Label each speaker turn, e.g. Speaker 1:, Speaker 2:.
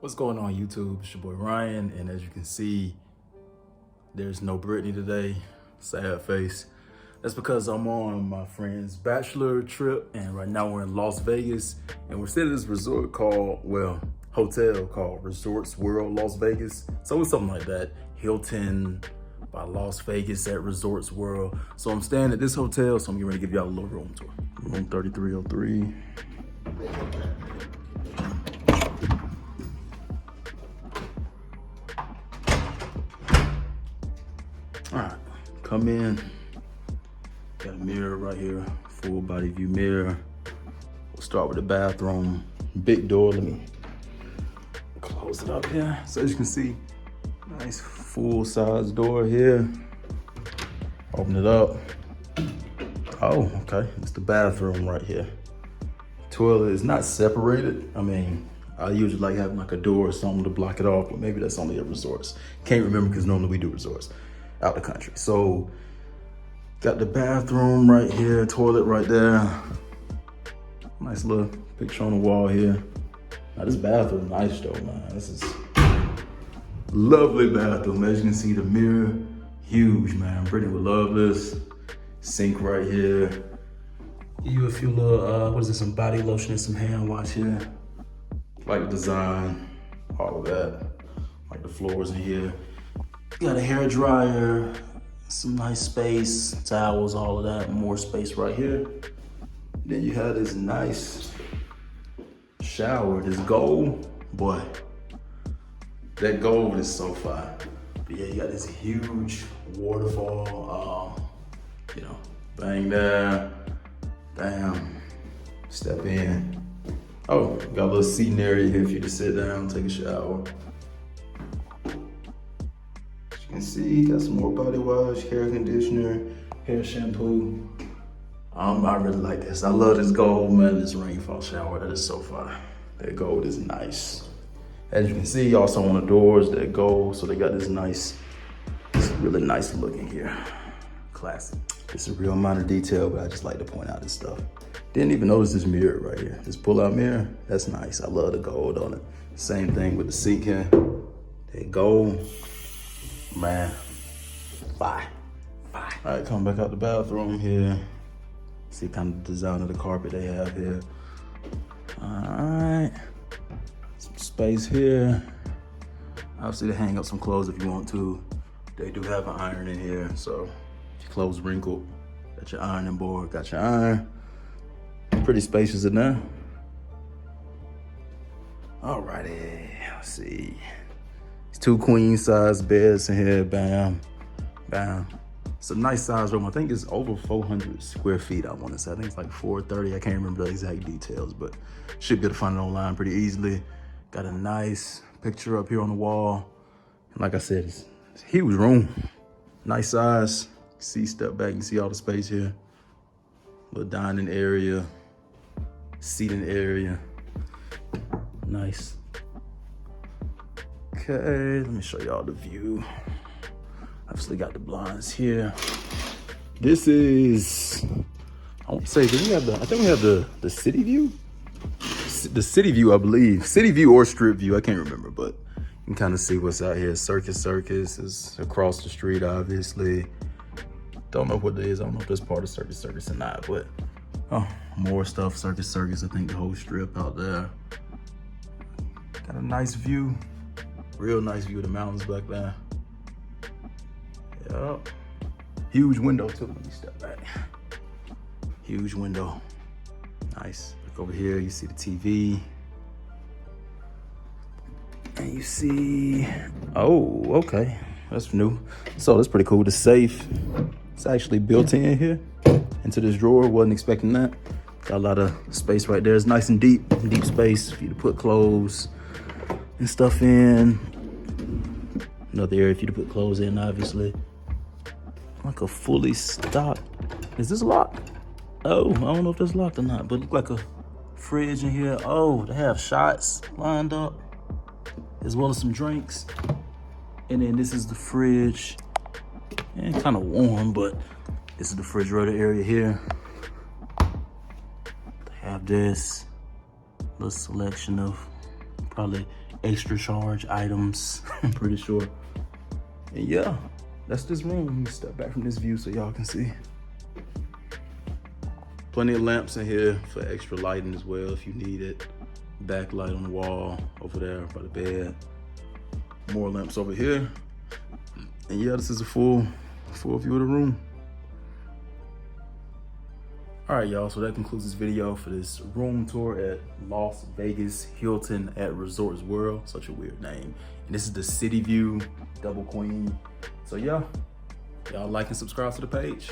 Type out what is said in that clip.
Speaker 1: What's going on YouTube? It's your boy Ryan, and as you can see, there's no Brittany today. Sad face. That's because I'm on my friend's bachelor trip, and right now we're in Las Vegas, and we're staying at this resort called, hotel called Resorts World Las Vegas. So it's something like that. Hilton by Las Vegas at Resorts World. So I'm staying at this hotel, so I'm getting ready to give y'all a little room tour. Room 3303. All right, come in. Got a mirror right here, full body view mirror. We'll start with the bathroom. Big door, let me close it up here. So as you can see, nice full size door here. Open it up. Oh, okay, it's the bathroom right here. Toilet is not separated. I mean, I usually like having like a door or something to block it off, but maybe that's only at resorts. Can't remember because normally we do resorts out the country. So got the bathroom right here, toilet right there. Nice little picture on the wall here. Now this bathroom nice though, man. This is lovely bathroom. As you can see, the mirror, huge, man. Brittany would love this. Sink right here. Give you a few little, what is this, some body lotion and some hand wash here. Like the design, all of that. Like the floors in here. Got a hair dryer, some nice space, towels, all of that, more space right here. Then you have this nice shower, this gold, boy, that gold is so fire. But yeah, you got this huge waterfall, bang there, bam, step in. Oh, got a little seating area here for you to sit down, take a shower. You can see, got some more body wash, hair conditioner, hair shampoo. I really like this. I love this gold, man. This rainfall shower, that is so fire. That gold is nice. As you can see, also on the doors, that gold. So they got this nice, it's really nice looking here. Classic. It's a real minor detail, but I just like to point out this stuff. Didn't even notice this mirror right here. This pull-out mirror, that's nice. I love the gold on it. Same thing with the sink here. That gold. Man, bye. All right, come back out the bathroom here. See kind of the design of the carpet they have here. All right, some space here. Obviously to hang up some clothes if you want to. They do have an iron in here, so if your clothes wrinkled, got your ironing board, got your iron. Pretty spacious in there. All righty, let's see. Two queen size beds in here, bam, bam. It's a nice size room. I think it's over 400 square feet, I wanna say. I think it's like 430, I can't remember the exact details, but should be able to find it online pretty easily. Got a nice picture up here on the wall. And like I said, it's a huge room. Nice size. See, step back, you can see all the space here. Little dining area, seating area. Nice. Okay, let me show y'all the view. Obviously got the blinds here. This is, I want to say, I think we have the city view? The city view, I believe. City view or strip view, I can't remember, but you can kind of see what's out here. Circus is across the street, obviously. Don't know what it is. I don't know if that's part of Circus or not, but more stuff, Circus. I think the whole strip out there. Got a nice view. Real nice view of the mountains back there. Yep. Huge window too, let me step back. Huge window. Nice. Look over here, you see the TV. And you see, oh, okay. That's new. So that's pretty cool. The safe, it's actually built in here into this drawer. Wasn't expecting that. Got a lot of space right there. It's nice and deep space for you to put clothes and stuff in. Another area for you to put clothes in, obviously. Like a fully stocked, is this locked? Oh, I don't know if that's locked or not, but it look like a fridge in here. Oh, they have shots lined up, as well as some drinks. And then this is the fridge. And kind of warm, but this is the refrigerator area here. They have this little selection of probably extra charge items, I'm pretty sure. And yeah, that's this room. Let me step back from this view so y'all can see. Plenty of lamps in here for extra lighting as well if you need it. Backlight on the wall over there by the bed. More lamps over here. And yeah, this is a full view of the room. All right, y'all, so that concludes this video for this room tour at Las Vegas Hilton at Resorts World. Such a weird name. And this is the city view, double queen. So yeah, y'all like and subscribe to the page.